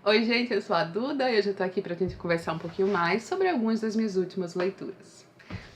Oi gente, eu sou a Duda e hoje eu tô aqui pra gente conversar um pouquinho mais sobre algumas das minhas últimas leituras.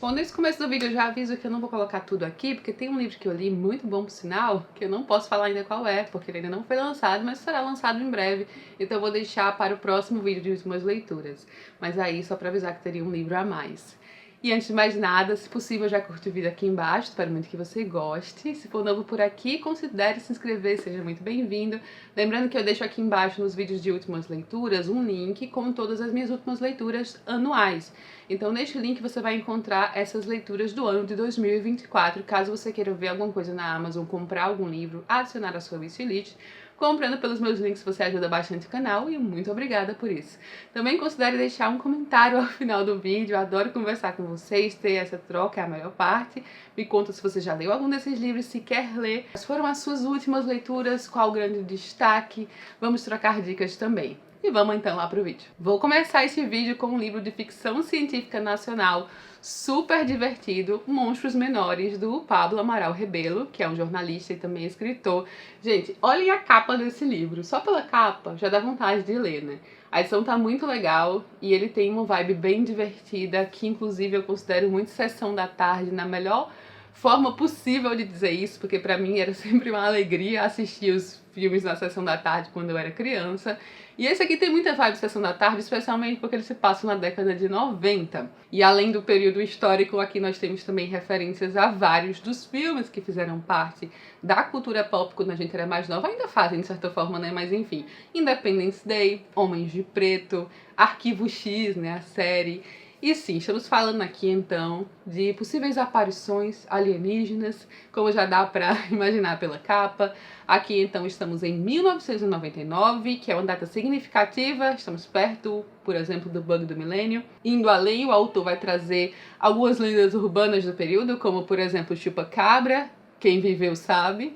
Bom, nesse começo do vídeo eu já aviso que eu não vou colocar tudo aqui, porque tem um livro que eu li muito bom por sinal, que eu não posso falar ainda qual é, porque ele ainda não foi lançado, mas será lançado em breve, então eu vou deixar para o próximo vídeo de últimas leituras. Mas aí, só pra avisar que teria um livro a mais. E antes de mais nada, se possível, já curte o vídeo aqui embaixo, espero muito que você goste. Se for novo por aqui, considere se inscrever, seja muito bem-vindo. Lembrando que eu deixo aqui embaixo nos vídeos de últimas leituras um link com todas as minhas últimas leituras anuais. Então neste link você vai encontrar essas leituras do ano de 2024, caso você queira ver alguma coisa na Amazon, comprar algum livro, adicionar à sua wishlist. Comprando pelos meus links você ajuda bastante o canal e muito obrigada por isso. Também considere deixar um comentário ao final do vídeo, eu adoro conversar com vocês, ter essa troca é a melhor parte. Me conta se você já leu algum desses livros, se quer ler, quais foram as suas últimas leituras, qual o grande destaque, vamos trocar dicas também. E vamos então lá pro vídeo. Vou começar esse vídeo com um livro de ficção científica nacional super divertido, Monstros Menores, do Pablo Amaral Rebelo, que é um jornalista e também escritor. Gente, olhem a capa desse livro, só pela capa já dá vontade de ler, né? A edição tá muito legal e ele tem uma vibe bem divertida, que inclusive eu considero muito sessão da tarde, na melhor forma possível de dizer isso, porque pra mim era sempre uma alegria assistir os filmes na sessão da tarde quando eu era criança. E esse aqui tem muita vibe de sessão da tarde, especialmente porque ele se passa na década de 90. E além do período histórico, aqui nós temos também referências a vários dos filmes que fizeram parte da cultura pop quando a gente era mais nova. Ainda fazem, de certa forma, né? Mas enfim, Independence Day, Homens de Preto, Arquivo X, né? A série. E sim, estamos falando aqui então de possíveis aparições alienígenas, como já dá pra imaginar pela capa. Aqui então estamos em 1999, que é uma data significativa, estamos perto, por exemplo, do bug do milênio. Indo além, o autor vai trazer algumas lendas urbanas do período, como por exemplo Chupacabra, quem viveu sabe.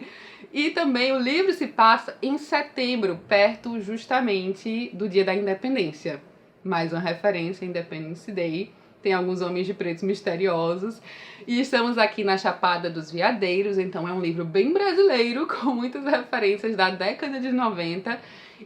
E também o livro se passa em setembro, perto justamente do Dia da Independência. Mais uma referência, Independence Day. Tem alguns homens de pretos misteriosos. E estamos aqui na Chapada dos Veadeiros, então é um livro bem brasileiro, com muitas referências da década de 90.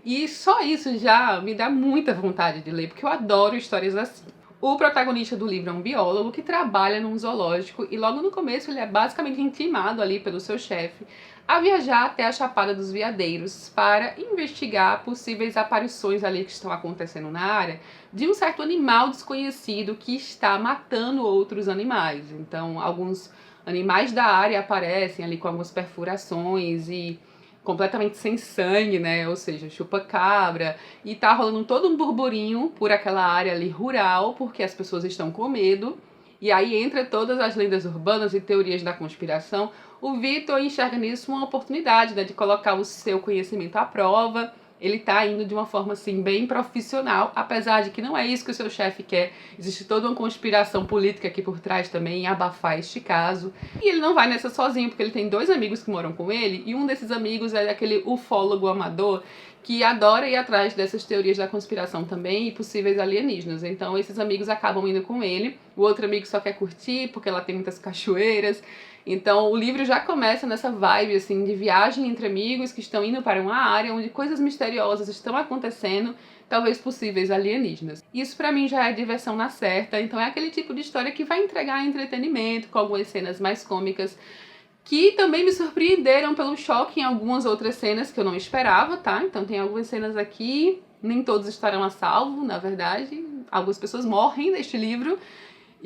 E só isso já me dá muita vontade de ler, porque eu adoro histórias assim. O protagonista do livro é um biólogo que trabalha num zoológico e logo no começo ele é basicamente intimado ali pelo seu chefe a viajar até a Chapada dos Veadeiros para investigar possíveis aparições ali que estão acontecendo na área de um certo animal desconhecido que está matando outros animais. Então, alguns animais da área aparecem ali com algumas perfurações e completamente sem sangue, né? Ou seja, chupa-cabra. E tá rolando todo um burburinho por aquela área ali rural, porque as pessoas estão com medo. E aí, entre todas as lendas urbanas e teorias da conspiração, o Vitor enxerga nisso uma oportunidade, né, de colocar o seu conhecimento à prova. Ele tá indo de uma forma, assim, bem profissional, apesar de que não é isso que o seu chefe quer. Existe toda uma conspiração política aqui por trás também, em abafar este caso. E ele não vai nessa sozinho, porque ele tem dois amigos que moram com ele, e um desses amigos é aquele ufólogo amador, que adora ir atrás dessas teorias da conspiração também e possíveis alienígenas. Então esses amigos acabam indo com ele. O outro amigo só quer curtir, porque lá tem muitas cachoeiras. Então o livro já começa nessa vibe assim de viagem entre amigos que estão indo para uma área onde coisas misteriosas estão acontecendo, talvez possíveis alienígenas. Isso pra mim já é diversão na certa, então é aquele tipo de história que vai entregar entretenimento com algumas cenas mais cômicas, que também me surpreenderam pelo choque em algumas outras cenas que eu não esperava, tá? Então tem algumas cenas aqui, nem todos estarão a salvo, na verdade. Algumas pessoas morrem neste livro.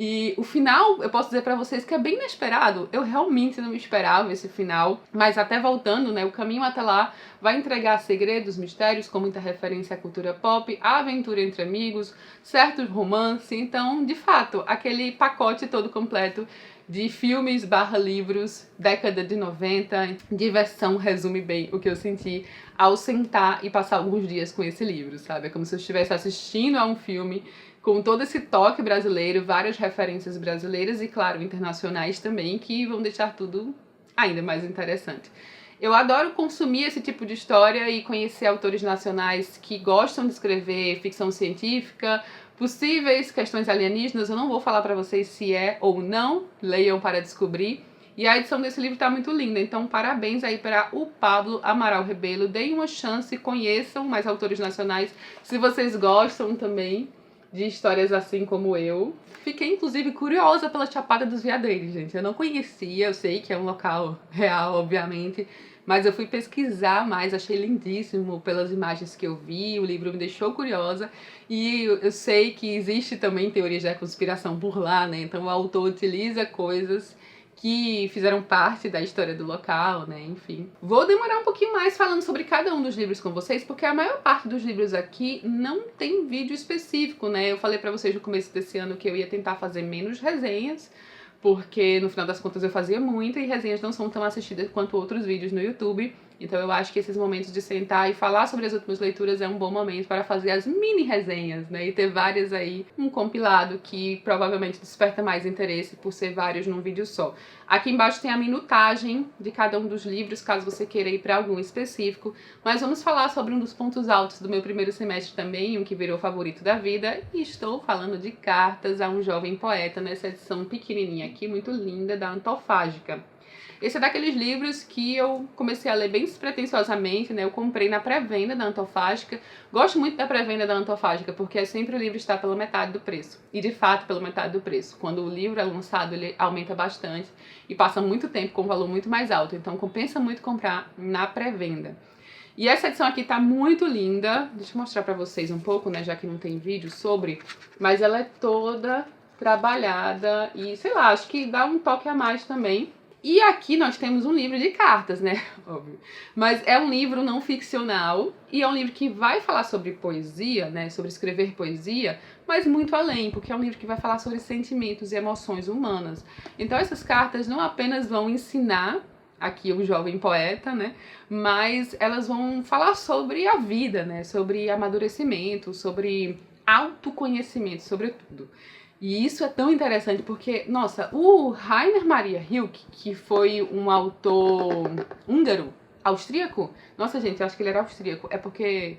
E o final, eu posso dizer pra vocês que é bem inesperado. Eu realmente não esperava esse final. Mas até voltando, né, o caminho até lá vai entregar segredos, mistérios, com muita referência à cultura pop, a aventura entre amigos, certo romance. Então, de fato, aquele pacote todo completo de filmes barra livros, década de 90, diversão resume bem o que eu senti ao sentar e passar alguns dias com esse livro, sabe? É como se eu estivesse assistindo a um filme com todo esse toque brasileiro, várias referências brasileiras e, claro, internacionais também, que vão deixar tudo ainda mais interessante. Eu adoro consumir esse tipo de história e conhecer autores nacionais que gostam de escrever ficção científica, possíveis questões alienígenas. Eu não vou falar pra vocês se é ou não, leiam para descobrir. E a edição desse livro tá muito linda, então parabéns aí para o Pablo Amaral Rebelo. Deem uma chance, conheçam mais autores nacionais, se vocês gostam também de histórias assim como eu. Fiquei, inclusive, curiosa pela Chapada dos Veadeiros, gente. Eu não conhecia, eu sei que é um local real, obviamente, mas eu fui pesquisar mais, achei lindíssimo pelas imagens que eu vi, o livro me deixou curiosa, e eu sei que existe também teorias da conspiração por lá, né? Então o autor utiliza coisas que fizeram parte da história do local, né, enfim. Vou demorar um pouquinho mais falando sobre cada um dos livros com vocês, porque a maior parte dos livros aqui não tem vídeo específico, né. Eu falei pra vocês no começo desse ano que eu ia tentar fazer menos resenhas, porque no final das contas eu fazia muito e resenhas não são tão assistidas quanto outros vídeos no YouTube. Então eu acho que esses momentos de sentar e falar sobre as últimas leituras é um bom momento para fazer as mini resenhas, né? E ter várias aí, um compilado que provavelmente desperta mais interesse por ser vários num vídeo só. Aqui embaixo tem a minutagem de cada um dos livros, caso você queira ir para algum específico. Mas vamos falar sobre um dos pontos altos do meu primeiro semestre também, um que virou favorito da vida. E estou falando de Cartas a um Jovem Poeta, nessa edição pequenininha aqui, muito linda, da Antofágica. Esse é daqueles livros que eu comecei a ler bem despretensiosamente, né? Eu comprei na pré-venda da Antofágica. Gosto muito da pré-venda da Antofágica, porque é sempre o livro está pela metade do preço. E de fato, pela metade do preço. Quando o livro é lançado, ele aumenta bastante e passa muito tempo com um valor muito mais alto. Então compensa muito comprar na pré-venda. E essa edição aqui tá muito linda. Deixa eu mostrar pra vocês um pouco, né? Já que não tem vídeo sobre. Mas ela é toda trabalhada e, sei lá, acho que dá um toque a mais também. E aqui nós temos um livro de cartas, né? Óbvio. Mas é um livro não ficcional e é um livro que vai falar sobre poesia, né? Sobre escrever poesia, mas muito além, porque é um livro que vai falar sobre sentimentos e emoções humanas. Então essas cartas não apenas vão ensinar aqui o jovem poeta, né? Mas elas vão falar sobre a vida, né? Sobre amadurecimento, sobre autoconhecimento, sobretudo. E isso é tão interessante porque, nossa, o Rainer Maria Rilke, que foi um autor húngaro, austríaco, nossa gente, eu acho que ele era austríaco, é porque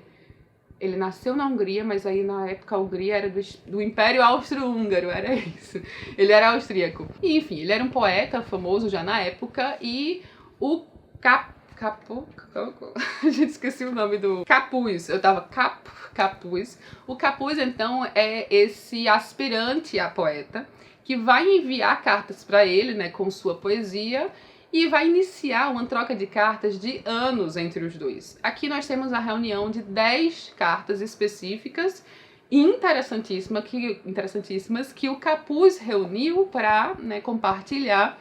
ele nasceu na Hungria, mas aí na época a Hungria era do Império Austro-Húngaro, era isso. Ele era austríaco. E, enfim, ele era um poeta famoso já na época e o gente, esqueci o nome do Capuz. Eu tava Capuz. O Capuz, então, é esse aspirante a poeta que vai enviar cartas para ele, né, com sua poesia e vai iniciar uma troca de cartas de anos entre os dois. Aqui nós temos a reunião de 10 cartas específicas interessantíssimas que o Capuz reuniu para, né, compartilhar.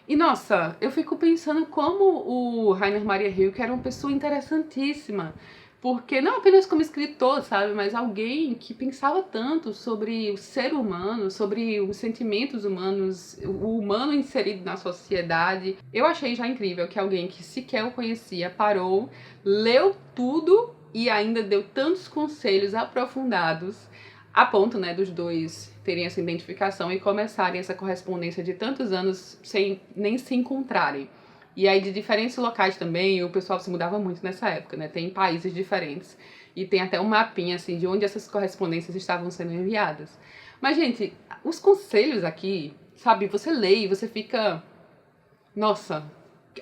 E, nossa, eu fico pensando como o Rainer Maria Rilke era uma pessoa interessantíssima, porque não apenas como escritor, sabe, mas alguém que pensava tanto sobre o ser humano, sobre os sentimentos humanos, o humano inserido na sociedade. Eu achei já incrível que alguém que sequer o conhecia parou, leu tudo e ainda deu tantos conselhos aprofundados a ponto, né, dos dois terem essa identificação e começarem essa correspondência de tantos anos sem nem se encontrarem. E aí de diferentes locais também, o pessoal se mudava muito nessa época, né, tem países diferentes e tem até um mapinha, assim, de onde essas correspondências estavam sendo enviadas. Mas, gente, os conselhos aqui, sabe, você lê e você fica, nossa,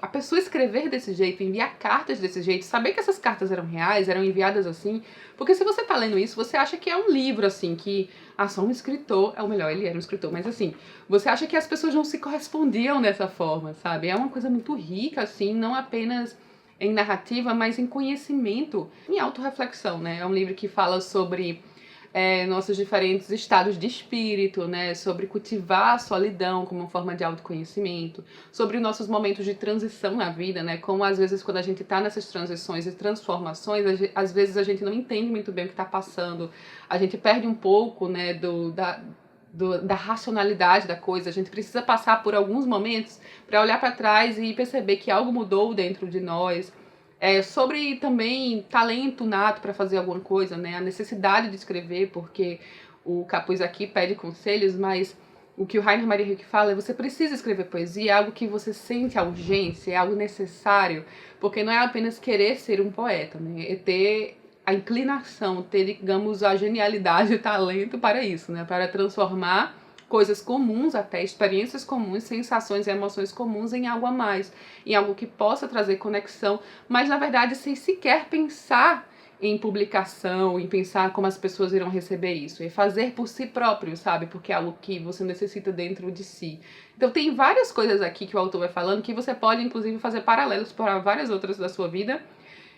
a pessoa escrever desse jeito, enviar cartas desse jeito, saber que essas cartas eram reais, eram enviadas assim, porque se você tá lendo isso, você acha que é um livro, assim, que, só um escritor, é o melhor, ele era um escritor, mas assim, você acha que as pessoas não se correspondiam dessa forma, sabe? É uma coisa muito rica, assim, não apenas em narrativa, mas em conhecimento, em autorreflexão, né? É um livro que fala sobre nossos diferentes estados de espírito, né, sobre cultivar a solidão como uma forma de autoconhecimento, sobre nossos momentos de transição na vida, né, como às vezes quando a gente está nessas transições e transformações, às vezes a gente não entende muito bem o que está passando, a gente perde um pouco, né, da racionalidade da coisa, a gente precisa passar por alguns momentos para olhar para trás e perceber que algo mudou dentro de nós. Sobre também talento nato para fazer alguma coisa, né? A necessidade de escrever, porque o Capuz aqui pede conselhos, mas o que o Rainer Maria Rilke fala é você precisa escrever poesia, é algo que você sente a urgência, é algo necessário, porque não é apenas querer ser um poeta, né? É ter a inclinação, ter, digamos, a genialidade, o talento para isso, né? Para transformar coisas comuns até, experiências comuns, sensações e emoções comuns em algo a mais, em algo que possa trazer conexão, mas na verdade sem sequer pensar em publicação, em pensar como as pessoas irão receber isso, e fazer por si próprio, sabe? Porque é algo que você necessita dentro de si. Então tem várias coisas aqui que o autor vai falando que você pode, inclusive, fazer paralelos para várias outras da sua vida.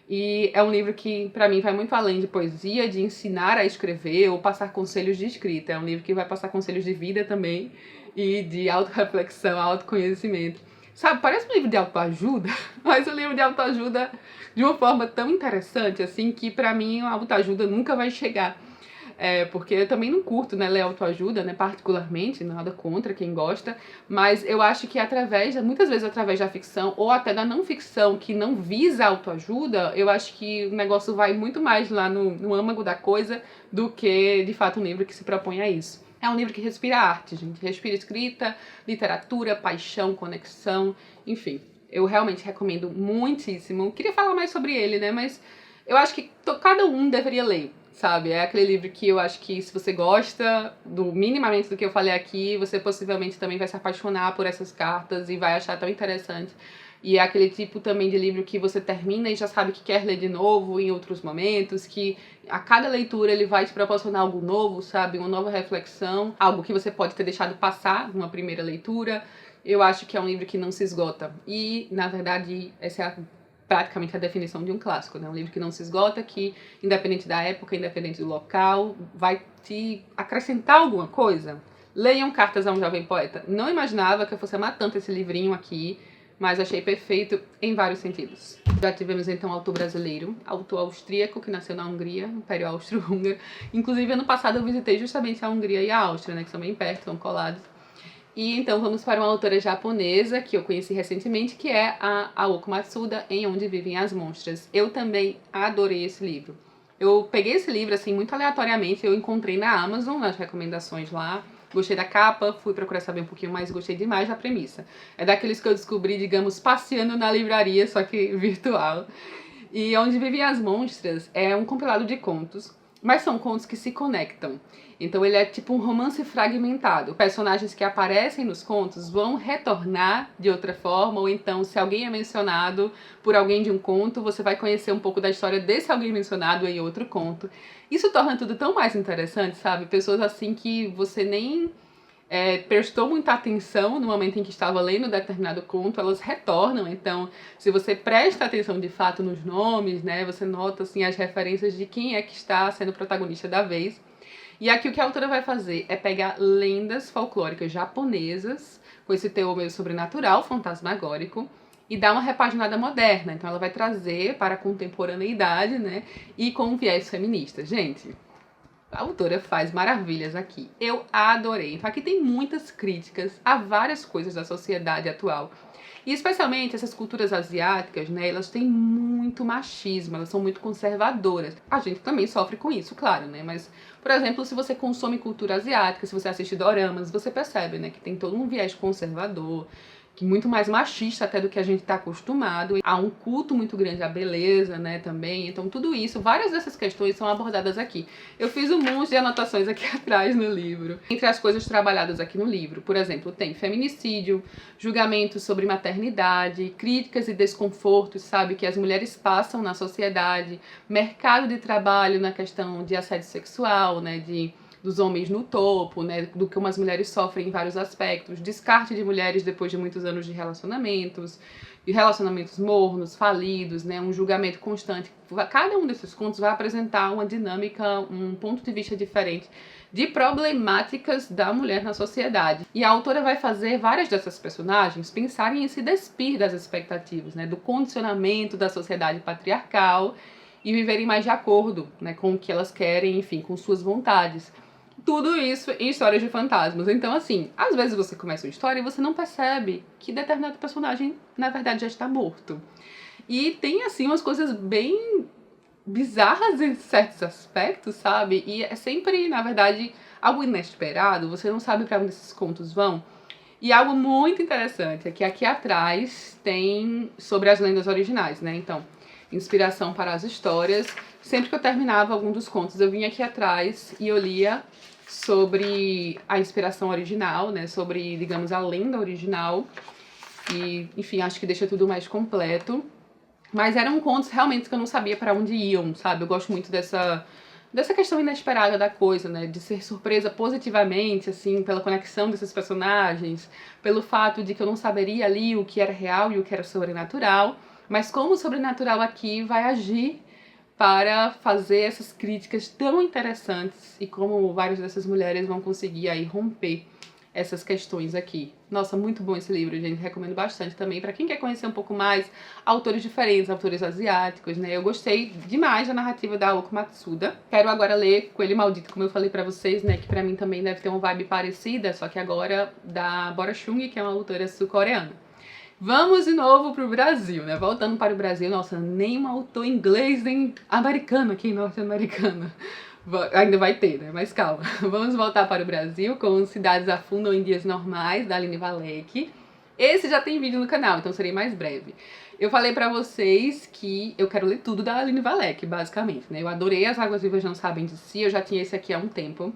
E é um livro que, para mim, vai muito além de poesia, de ensinar a escrever ou passar conselhos de escrita. É um livro que vai passar conselhos de vida também e de autorreflexão, autoconhecimento. Sabe, parece um livro de autoajuda, mas um livro de autoajuda de uma forma tão interessante, assim, que pra mim a autoajuda nunca vai chegar. Porque eu também não curto, né, ler autoajuda, né, particularmente, nada contra quem gosta, mas eu acho que muitas vezes através da ficção, ou até da não ficção, que não visa autoajuda, eu acho que o negócio vai muito mais lá no âmago da coisa do que, de fato, um livro que se propõe a isso. É um livro que respira arte, gente. Respira escrita, literatura, paixão, conexão, enfim. Eu realmente recomendo muitíssimo. Queria falar mais sobre ele, né? Mas eu acho que cada um deveria ler, sabe? É aquele livro que eu acho que se você gosta minimamente do que eu falei aqui, você possivelmente também vai se apaixonar por essas cartas e vai achar tão interessante. E é aquele tipo também de livro que você termina e já sabe que quer ler de novo em outros momentos, que a cada leitura ele vai te proporcionar algo novo, sabe? Uma nova reflexão, algo que você pode ter deixado passar numa primeira leitura. Eu acho que é um livro que não se esgota. E, na verdade, essa é praticamente a definição de um clássico, né? Um livro que não se esgota, que, independente da época, independente do local, vai te acrescentar alguma coisa. Leiam Cartas a um Jovem Poeta. Não imaginava que eu fosse amar tanto esse livrinho aqui, mas achei perfeito em vários sentidos. Já tivemos então autor brasileiro, autor austríaco que nasceu na Hungria, Império Austro-Húngaro. Inclusive, ano passado eu visitei justamente a Hungria e a Áustria, né, que são bem perto, estão colados. E então vamos para uma autora japonesa que eu conheci recentemente, que é a Aoko Matsuda, Em Onde Vivem as Monstras. Eu também adorei esse livro. Eu peguei esse livro assim muito aleatoriamente, eu encontrei na Amazon, nas recomendações lá. Gostei da capa, fui procurar saber um pouquinho mais e gostei demais da premissa. É daqueles que eu descobri, digamos, passeando na livraria, só que virtual. E Onde Vivem as Monstras é um compilado de contos, mas são contos que se conectam. Então ele é tipo um romance fragmentado. Personagens que aparecem nos contos vão retornar de outra forma, ou então se alguém é mencionado por alguém de um conto, você vai conhecer um pouco da história desse alguém mencionado em outro conto. Isso torna tudo tão mais interessante, sabe? Pessoas assim que você nem prestou muita atenção no momento em que estava lendo determinado conto, elas retornam. Então, se você presta atenção de fato nos nomes, né, você nota assim as referências de quem é que está sendo o protagonista da vez. E aqui o que a autora vai fazer é pegar lendas folclóricas japonesas, com esse teor meio sobrenatural, fantasmagórico, e dar uma repaginada moderna. Então ela vai trazer para a contemporaneidade, né, e com um viés feminista. Gente, a autora faz maravilhas aqui. Eu adorei. Então aqui tem muitas críticas a várias coisas da sociedade atual. E especialmente essas culturas asiáticas, né, elas têm muito machismo, elas são muito conservadoras. A gente também sofre com isso, claro, né, mas, por exemplo, se você consome cultura asiática, se você assiste doramas, você percebe, né, que tem todo um viés conservador, que muito mais machista até do que a gente está acostumado. Há um culto muito grande à beleza, né, também. Então tudo isso, várias dessas questões são abordadas aqui. Eu fiz um monte de anotações aqui atrás no livro. Entre as coisas trabalhadas aqui no livro, por exemplo, tem feminicídio, julgamentos sobre maternidade, críticas e desconfortos, sabe, que as mulheres passam na sociedade, mercado de trabalho na questão de assédio sexual, né, dos homens no topo, né, do que umas mulheres sofrem em vários aspectos, descarte de mulheres depois de muitos anos de relacionamentos mornos, falidos, né, um julgamento constante. Cada um desses contos vai apresentar uma dinâmica, um ponto de vista diferente de problemáticas da mulher na sociedade. E a autora vai fazer várias dessas personagens pensarem em se despir das expectativas, né, do condicionamento da sociedade patriarcal e viverem mais de acordo, né, com o que elas querem, enfim, com suas vontades. Tudo isso em histórias de fantasmas. Então, assim, às vezes você começa uma história e você não percebe que determinado personagem, na verdade, já está morto. E tem, assim, umas coisas bem bizarras em certos aspectos, sabe? E é sempre, na verdade, algo inesperado. Você não sabe para onde esses contos vão. E algo muito interessante é que aqui atrás tem sobre as lendas originais, né? Então, inspiração para as histórias. Sempre que eu terminava algum dos contos, eu vinha aqui atrás e eu lia sobre a inspiração original, né? Sobre, digamos, a lenda original. E, enfim, acho que deixa tudo mais completo. Mas eram contos realmente que eu não sabia para onde iam, sabe? Eu gosto muito dessa questão inesperada da coisa, né? De ser surpresa positivamente, assim, pela conexão desses personagens, pelo fato de que eu não saberia ali o que era real e o que era sobrenatural, mas como o sobrenatural aqui vai agir para fazer essas críticas tão interessantes e como várias dessas mulheres vão conseguir aí romper essas questões aqui. Nossa, muito bom esse livro, gente. Recomendo bastante também para quem quer conhecer um pouco mais autores diferentes, autores asiáticos, né? Eu gostei demais da narrativa da Aoko Matsuda. Quero agora ler Coelho Maldito, como eu falei pra vocês, né? Que pra mim também deve ter uma vibe parecida, só que agora da Bora Chung, que é uma autora sul-coreana. Vamos de novo pro Brasil, né? Voltando para o Brasil, nossa, nem um autor inglês, nem americano aqui, norte-americano. Ainda vai ter, né? Mas calma. Vamos voltar para o Brasil com Cidades Afundam em Dias Normais, da Aline Valek. Esse já tem vídeo no canal, então serei mais breve. Eu falei pra vocês que eu quero ler tudo da Aline Valek, basicamente, né? Eu adorei As Águas Vivas Não Sabem de Si, eu já tinha esse aqui há um tempo.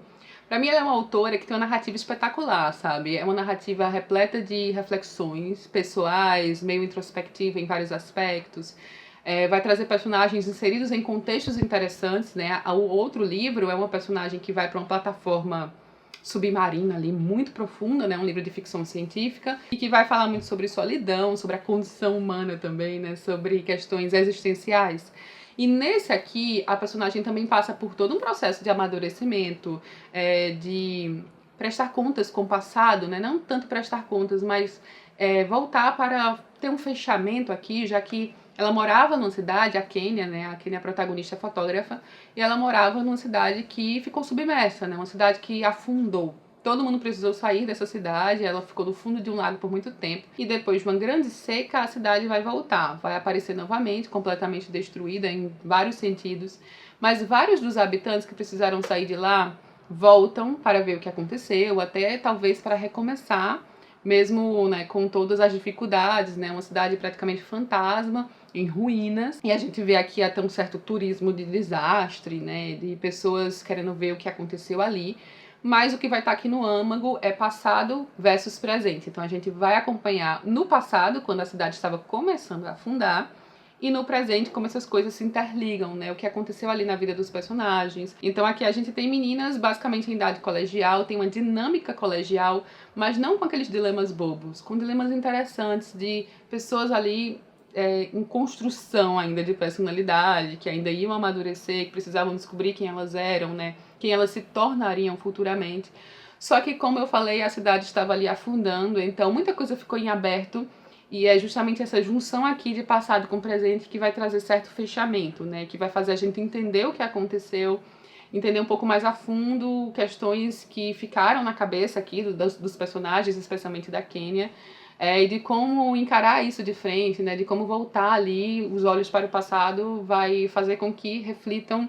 Pra mim ela é uma autora que tem uma narrativa espetacular, sabe? É uma narrativa repleta de reflexões pessoais, meio introspectiva em vários aspectos. Vai trazer personagens inseridos em contextos interessantes, né? O outro livro é uma personagem que vai para uma plataforma submarina ali, muito profunda, né? Um livro de ficção científica, e que vai falar muito sobre solidão, sobre a condição humana também, né? Sobre questões existenciais. E nesse aqui, a personagem também passa por todo um processo de amadurecimento, de prestar contas com o passado, né? Não tanto prestar contas, mas voltar para ter um fechamento aqui, já que ela morava numa cidade, a Kênia, né? A Kênia, a protagonista, é fotógrafa, e ela morava numa cidade que ficou submersa, né? Uma cidade que afundou. Todo mundo precisou sair dessa cidade, ela ficou no fundo de um lago por muito tempo, e depois de uma grande seca, a cidade vai voltar, vai aparecer novamente, completamente destruída em vários sentidos, mas vários dos habitantes que precisaram sair de lá voltam para ver o que aconteceu, até talvez para recomeçar, mesmo, né, com todas as dificuldades, né? Uma cidade praticamente fantasma, em ruínas, e a gente vê aqui até um certo turismo de desastre, né, de pessoas querendo ver o que aconteceu ali, mas o que vai estar aqui no âmago é passado versus presente, então a gente vai acompanhar no passado, quando a cidade estava começando a afundar, e no presente como essas coisas se interligam, né, o que aconteceu ali na vida dos personagens. Então aqui a gente tem meninas basicamente em idade colegial, tem uma dinâmica colegial, mas não com aqueles dilemas bobos, com dilemas interessantes de pessoas ali em construção ainda de personalidade, que ainda iam amadurecer, que precisavam descobrir quem elas eram, né? Quem elas se tornariam futuramente. Só que, como eu falei, a cidade estava ali afundando, então muita coisa ficou em aberto, e é justamente essa junção aqui de passado com presente que vai trazer certo fechamento, né? Que vai fazer a gente entender o que aconteceu, entender um pouco mais a fundo questões que ficaram na cabeça aqui dos personagens, especialmente da Kênia, e de como encarar isso de frente, né? De como voltar ali os olhos para o passado vai fazer com que reflitam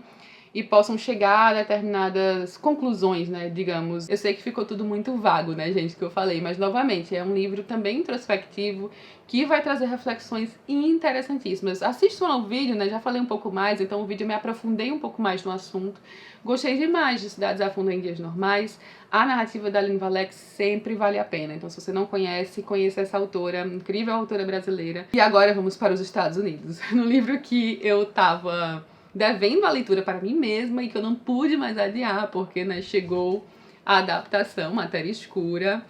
e possam chegar a determinadas conclusões, né, digamos. Eu sei que ficou tudo muito vago, né, gente, que eu falei, mas novamente, é um livro também introspectivo que vai trazer reflexões interessantíssimas. Assistam ao vídeo, né, já falei um pouco mais, então o vídeo eu me aprofundei um pouco mais no assunto. Gostei demais de Cidades Afundam em Dias Normais. A narrativa da Aline Valek sempre vale a pena, então se você não conhece, conheça essa autora, incrível autora brasileira. E agora vamos para os Estados Unidos. No livro que eu tava devendo a leitura para mim mesma e que eu não pude mais adiar, porque, né, chegou a adaptação, Matéria Escura,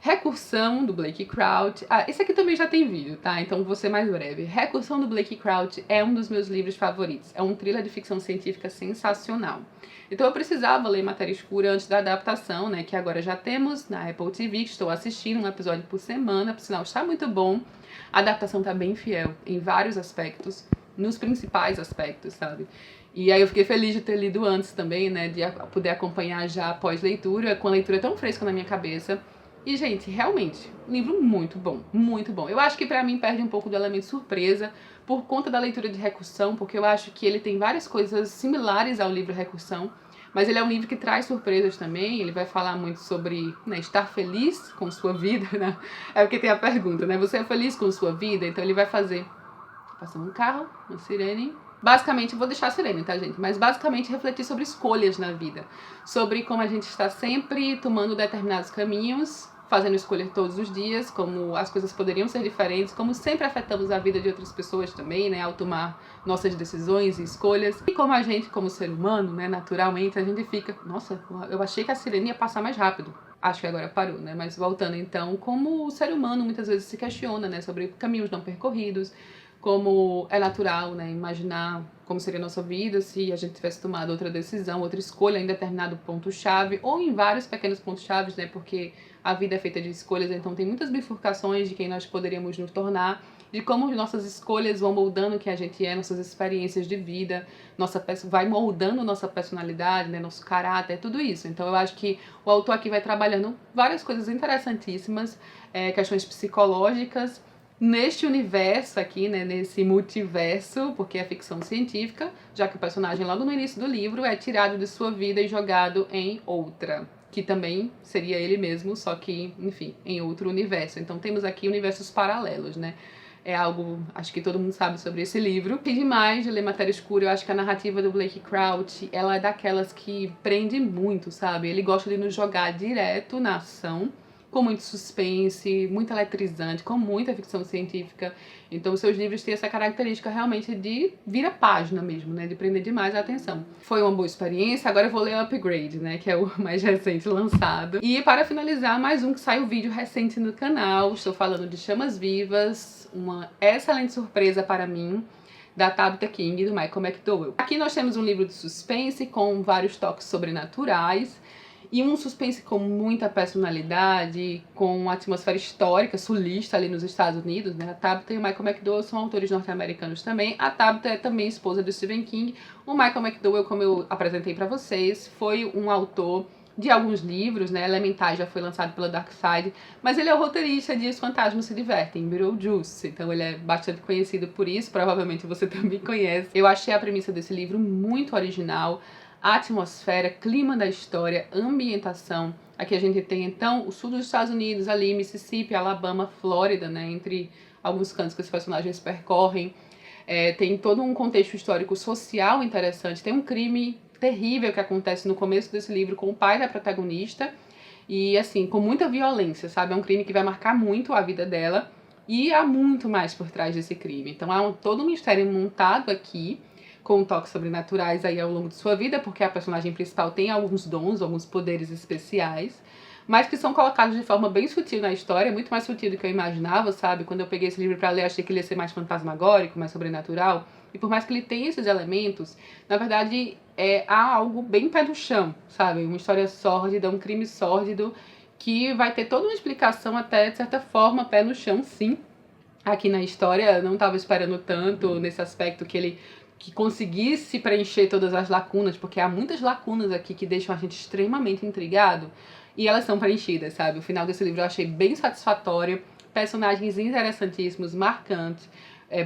Recursão, do Blake Crouch. Esse aqui também já tem vídeo, tá? Então vou ser mais breve. Recursão, do Blake Crouch, é um dos meus livros favoritos. É um thriller de ficção científica sensacional. Então eu precisava ler Matéria Escura antes da adaptação, né, que agora já temos na Apple TV, que estou assistindo um episódio por semana, por sinal está muito bom. A adaptação tá bem fiel em vários aspectos, nos principais aspectos, sabe? E aí eu fiquei feliz de ter lido antes também, né, de poder acompanhar já após leitura, com a leitura tão fresca na minha cabeça. E, gente, realmente, um livro muito bom, muito bom. Eu acho que pra mim perde um pouco do elemento surpresa por conta da leitura de Recursão, porque eu acho que ele tem várias coisas similares ao livro Recursão, mas ele é um livro que traz surpresas também. Ele vai falar muito sobre, né, estar feliz com sua vida, né? É porque tem a pergunta, né? Você é feliz com sua vida? Então ele vai fazer Passando um carro, uma sirene. Basicamente, vou deixar a sirene, tá, gente? Mas basicamente refletir sobre escolhas na vida. Sobre como a gente está sempre tomando determinados caminhos, fazendo escolhas todos os dias, como as coisas poderiam ser diferentes, como sempre afetamos a vida de outras pessoas também, né? Ao tomar nossas decisões e escolhas. E como a gente, como ser humano, né? Naturalmente, a gente fica... Nossa, eu achei que a sirene ia passar mais rápido. Acho que agora parou, né? Mas voltando então, como o ser humano muitas vezes se questiona, né? Sobre caminhos não percorridos, como é natural, né, imaginar como seria a nossa vida se a gente tivesse tomado outra decisão, outra escolha em determinado ponto-chave, ou em vários pequenos pontos-chave, né, porque a vida é feita de escolhas, então tem muitas bifurcações de quem nós poderíamos nos tornar, de como nossas escolhas vão moldando quem a gente é, nossas experiências de vida, vai moldando nossa personalidade, né, nosso caráter, tudo isso. Então eu acho que o autor aqui vai trabalhando várias coisas interessantíssimas, questões psicológicas, neste universo aqui, né, nesse multiverso, porque é ficção científica, já que o personagem logo no início do livro é tirado de sua vida e jogado em outra, que também seria ele mesmo, só que, enfim, em outro universo. Então temos aqui universos paralelos, né? É algo, acho que todo mundo sabe sobre esse livro. E demais de ler Matéria Escura, eu acho que a narrativa do Blake Crouch, ela é daquelas que prende muito, sabe? Ele gosta de nos jogar direto na ação, com muito suspense, muito eletrizante, com muita ficção científica. Então os seus livros têm essa característica realmente de vira página mesmo, né? De prender demais a atenção. Foi uma boa experiência, agora eu vou ler Upgrade, né? Que é o mais recente lançado. E para finalizar, mais um que saiu vídeo recente no canal. Estou falando de Chamas Vivas, uma excelente surpresa para mim, da Tabitha King, do Michael McDowell. Aqui nós temos um livro de suspense com vários toques sobrenaturais, e um suspense com muita personalidade, com uma atmosfera histórica, sulista ali nos Estados Unidos, né? A Tabitha e o Michael McDowell são autores norte-americanos também. A Tabitha é também esposa do Stephen King. O Michael McDowell, como eu apresentei pra vocês, foi um autor de alguns livros, né? Elementar já foi lançado pela Dark Side, mas ele é o roteirista de Os Fantasmas Se Divertem, Beetlejuice, então ele é bastante conhecido por isso, provavelmente você também conhece. Eu achei a premissa desse livro muito original, a atmosfera, clima da história, ambientação. Aqui a gente tem então o sul dos Estados Unidos, ali Mississippi, Alabama, Flórida, né, entre alguns cantos que os personagens percorrem. Tem todo um contexto histórico social interessante, tem um crime terrível que acontece no começo desse livro com o pai da protagonista, e assim, com muita violência, sabe? É um crime que vai marcar muito a vida dela, e há muito mais por trás desse crime. Então há todo um mistério montado aqui, com toques sobrenaturais aí ao longo de sua vida, porque a personagem principal tem alguns dons, alguns poderes especiais, mas que são colocados de forma bem sutil na história, muito mais sutil do que eu imaginava, sabe? Quando eu peguei esse livro pra ler, achei que ele ia ser mais fantasmagórico, mais sobrenatural, e por mais que ele tenha esses elementos, na verdade, há algo bem pé no chão, sabe? Uma história sórdida, um crime sórdido, que vai ter toda uma explicação até, de certa forma, pé no chão, sim. Aqui na história, eu não estava esperando tanto nesse aspecto que conseguisse preencher todas as lacunas, porque há muitas lacunas aqui que deixam a gente extremamente intrigado, e elas são preenchidas, sabe? O final desse livro eu achei bem satisfatório, personagens interessantíssimos, marcantes,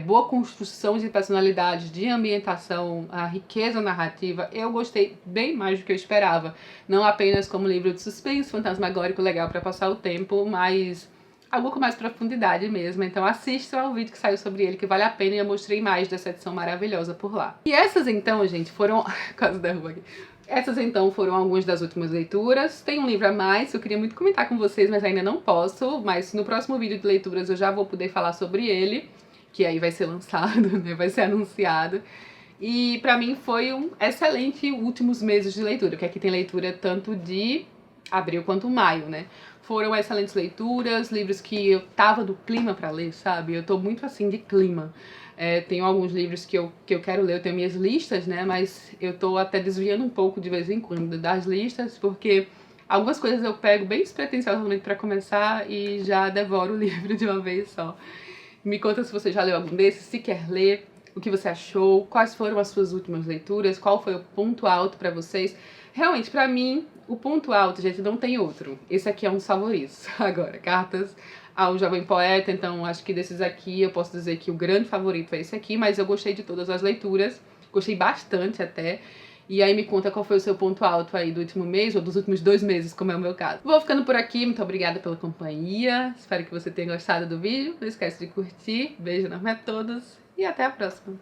boa construção de personalidades, de ambientação, a riqueza narrativa. Eu gostei bem mais do que eu esperava. Não apenas como livro de suspense, fantasmagórico, legal para passar o tempo, mas algo com mais profundidade mesmo. Então assistam ao vídeo que saiu sobre ele, que vale a pena, e eu mostrei mais dessa edição maravilhosa por lá. E essas então, gente, foram... quase derrubo aqui. Essas então foram algumas das últimas leituras. Tem um livro a mais que eu queria muito comentar com vocês, mas ainda não posso. Mas no próximo vídeo de leituras eu já vou poder falar sobre ele, que aí vai ser lançado, né? Vai ser anunciado. E pra mim foi um excelente últimos meses de leitura, porque aqui tem leitura tanto de abril quanto maio, né? Foram excelentes leituras, livros que eu tava do clima pra ler, sabe? Eu tô muito assim de clima. Tenho alguns livros que eu quero ler, eu tenho minhas listas, né? Mas eu tô até desviando um pouco de vez em quando das listas, porque algumas coisas eu pego bem despretensiosamente pra começar e já devoro o livro de uma vez só. Me conta se você já leu algum desses, se quer ler, o que você achou, quais foram as suas últimas leituras, qual foi o ponto alto pra vocês. Realmente, pra mim, o ponto alto, gente, não tem outro. Esse aqui é um dos favoritos. Agora, Cartas ao Jovem Poeta, então acho que desses aqui eu posso dizer que o grande favorito é esse aqui, mas eu gostei de todas as leituras, gostei bastante até. E aí me conta qual foi o seu ponto alto aí do último mês, ou dos últimos 2 meses, como é o meu caso. Vou ficando por aqui, muito obrigada pela companhia, espero que você tenha gostado do vídeo, não esquece de curtir, beijo enorme a todos. e até a próxima!